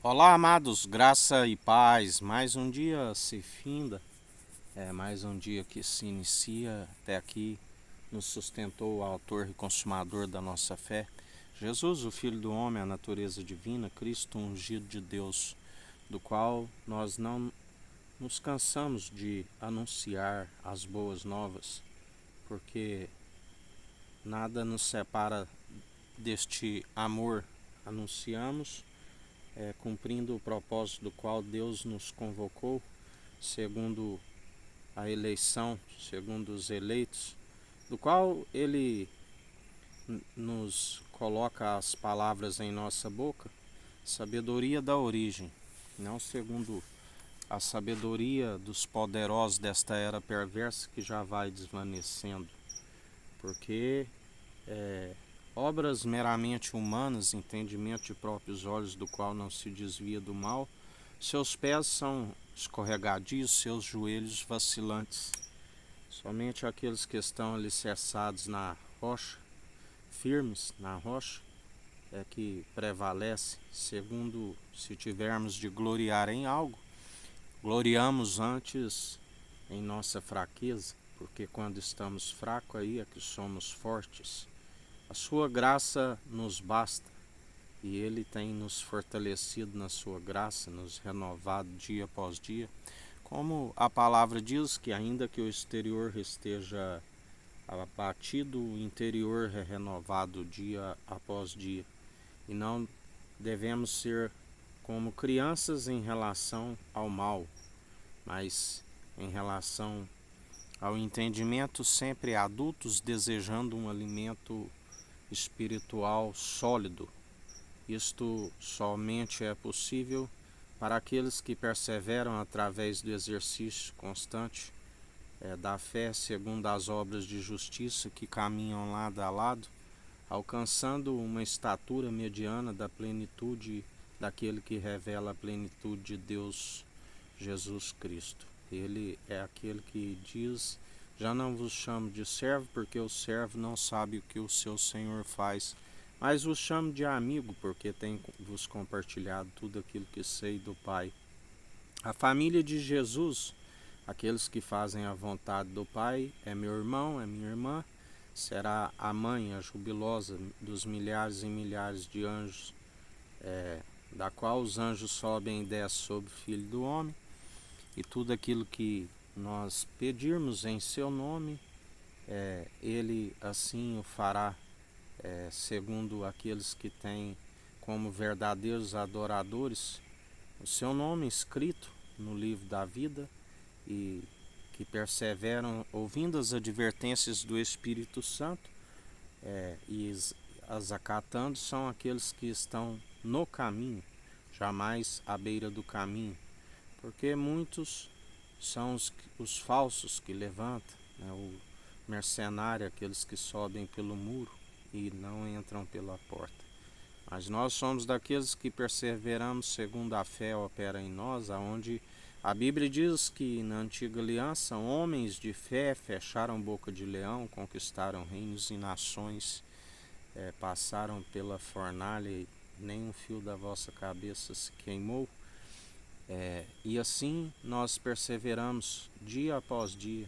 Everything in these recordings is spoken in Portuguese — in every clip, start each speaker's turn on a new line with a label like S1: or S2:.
S1: Olá, amados, graça e paz. Mais um dia se finda, mais um dia que se inicia. Até aqui nos sustentou o autor e consumador da nossa fé, Jesus, o Filho do Homem, a natureza divina, Cristo, ungido de Deus, do qual nós não nos cansamos de anunciar as boas novas, porque nada nos separa deste amor. Anunciamos, cumprindo o propósito do qual Deus nos convocou, segundo a eleição, segundo os eleitos, do qual Ele nos coloca as palavras em nossa boca, sabedoria da origem, não segundo a sabedoria dos poderosos desta era perversa que já vai desvanecendo, porque é, obras meramente humanas, entendimento de próprios olhos, do qual não se desvia do mal, seus pés são escorregadios, seus joelhos vacilantes. Somente aqueles que estão alicerçados na rocha, firmes na rocha, é que prevalece. Segundo, se tivermos de gloriar em algo, gloriamos antes em nossa fraqueza, porque quando estamos fracos aí é que somos fortes. A sua graça nos basta e Ele tem nos fortalecido na sua graça, nos renovado dia após dia. Como a palavra diz, que ainda que o exterior esteja abatido, o interior é renovado dia após dia. E não devemos ser como crianças em relação ao mal, mas em relação ao entendimento, sempre adultos, desejando um alimento espiritual sólido. Isto somente é possível para aqueles que perseveram através do exercício constante da fé, segundo as obras de justiça que caminham lado a lado, alcançando uma estatura mediana da plenitude daquele que revela a plenitude de Deus, Jesus Cristo. Ele é aquele que diz: já não vos chamo de servo, porque o servo não sabe o que o seu senhor faz, mas vos chamo de amigo, porque tenho vos compartilhado tudo aquilo que sei do Pai. A família de Jesus, aqueles que fazem a vontade do Pai, é meu irmão, é minha irmã, será a mãe, a jubilosa dos milhares e milhares de anjos, da qual os anjos sobem e descem sobre o Filho do Homem, e tudo aquilo que nós pedirmos em seu nome, Ele assim o fará, segundo aqueles que têm como verdadeiros adoradores o seu nome escrito no livro da vida e que perseveram ouvindo as advertências do Espírito Santo, e as acatando, são aqueles que estão no caminho, jamais à beira do caminho, porque muitos são os falsos que levantam, né, o mercenário, aqueles que sobem pelo muro e não entram pela porta. Mas nós somos daqueles que perseveramos segundo a fé opera em nós, aonde a Bíblia diz que na antiga aliança homens de fé fecharam boca de leão, conquistaram reinos e nações, passaram pela fornalha e nenhum fio da vossa cabeça se queimou. E assim nós perseveramos dia após dia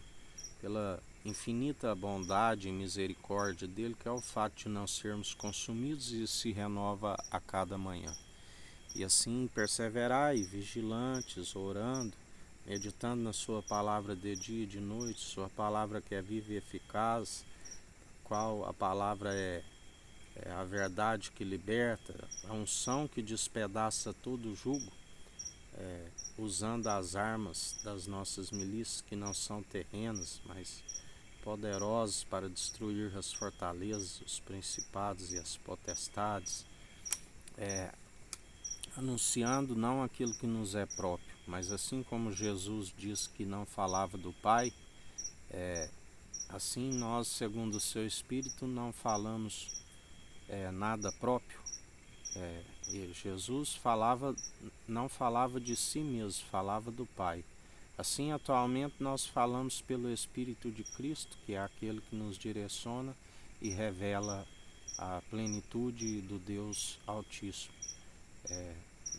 S1: pela infinita bondade e misericórdia dele, que é o fato de não sermos consumidos e se renova a cada manhã. E assim perseverai, vigilantes, orando, meditando na sua palavra de dia e de noite, sua palavra que é viva e eficaz, qual a palavra é a verdade que liberta, a unção que despedaça todo o jugo, usando as armas das nossas milícias, que não são terrenas, mas poderosos para destruir as fortalezas, os principados e as potestades, anunciando não aquilo que nos é próprio, mas assim como Jesus diz que não falava do Pai, assim nós, segundo o seu Espírito, não falamos nada próprio. E Jesus não falava de si mesmo, falava do Pai. Assim, atualmente, nós falamos pelo Espírito de Cristo, que é aquele que nos direciona e revela a plenitude do Deus Altíssimo.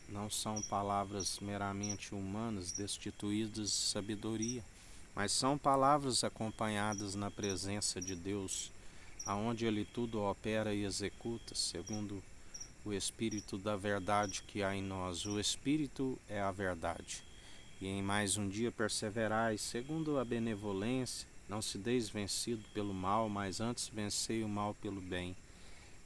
S1: não são palavras meramente humanas, destituídas de sabedoria, mas são palavras acompanhadas na presença de Deus, aonde Ele tudo opera e executa, segundo o Espírito da verdade que há em nós. O Espírito é a verdade. E em mais um dia perseverai, segundo a benevolência, não se deis vencido pelo mal, mas antes vencei o mal pelo bem.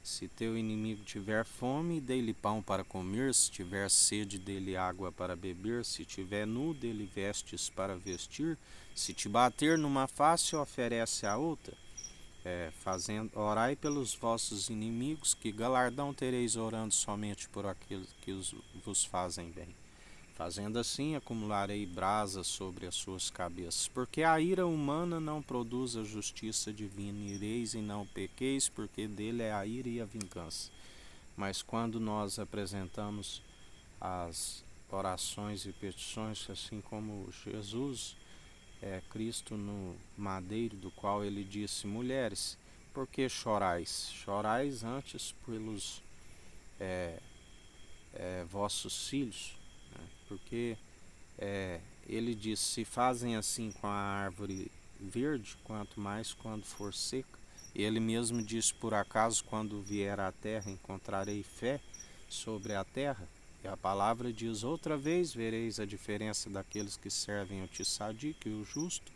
S1: Se teu inimigo tiver fome, dê-lhe pão para comer, se tiver sede, dê-lhe água para beber, se tiver nu, dê-lhe vestes para vestir, se te bater numa face, oferece a outra. Orai pelos vossos inimigos, que galardão tereis orando somente por aqueles que vos fazem bem. Fazendo assim, acumularei brasas sobre as suas cabeças, porque a ira humana não produz a justiça divina. Ireis e não pequeis, porque dele é a ira e a vingança. Mas quando nós apresentamos as orações e petições, assim como Jesus, Cristo no madeiro, do qual ele disse: mulheres, por que chorais? Chorais antes pelos vossos filhos, né? Porque ele diz: se fazem assim com a árvore verde, quanto mais quando for seca. Ele mesmo diz: por acaso quando vier à terra encontrarei fé sobre a terra? E a palavra diz: outra vez vereis a diferença daqueles que servem o Tissadique, o justo,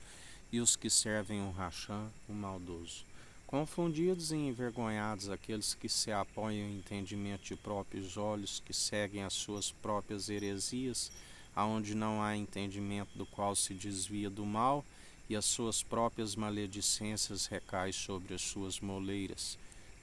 S1: e os que servem o Racham, o maldoso. Confundidos e envergonhados aqueles que se apoiam em entendimento de próprios olhos, que seguem as suas próprias heresias, aonde não há entendimento, do qual se desvia do mal, e as suas próprias maledicências recaem sobre as suas moleiras.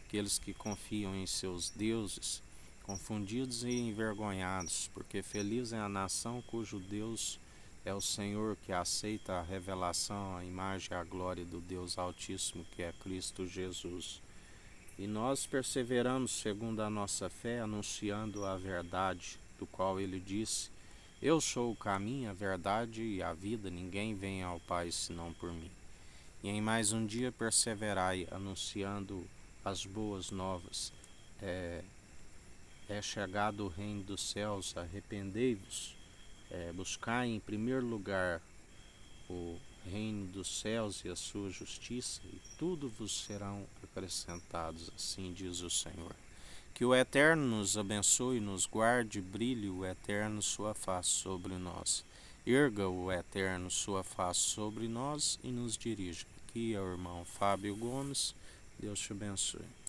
S1: Aqueles que confiam em seus deuses, confundidos e envergonhados, porque feliz é a nação cujo Deus é o Senhor, que aceita a revelação, a imagem e a glória do Deus Altíssimo, que é Cristo Jesus. E nós perseveramos segundo a nossa fé, anunciando a verdade, do qual ele disse: eu sou o caminho, a verdade e a vida, ninguém vem ao Pai senão por mim. E em mais um dia perseverai, anunciando as boas novas. É chegado o reino dos céus, arrependei-vos, buscai em primeiro lugar o reino dos céus e a sua justiça, e tudo vos serão acrescentados, assim diz o Senhor. Que o Eterno nos abençoe, nos guarde, brilhe o Eterno sua face sobre nós. Erga o Eterno sua face sobre nós e nos dirija. Aqui é o irmão Fábio Gomes. Deus te abençoe.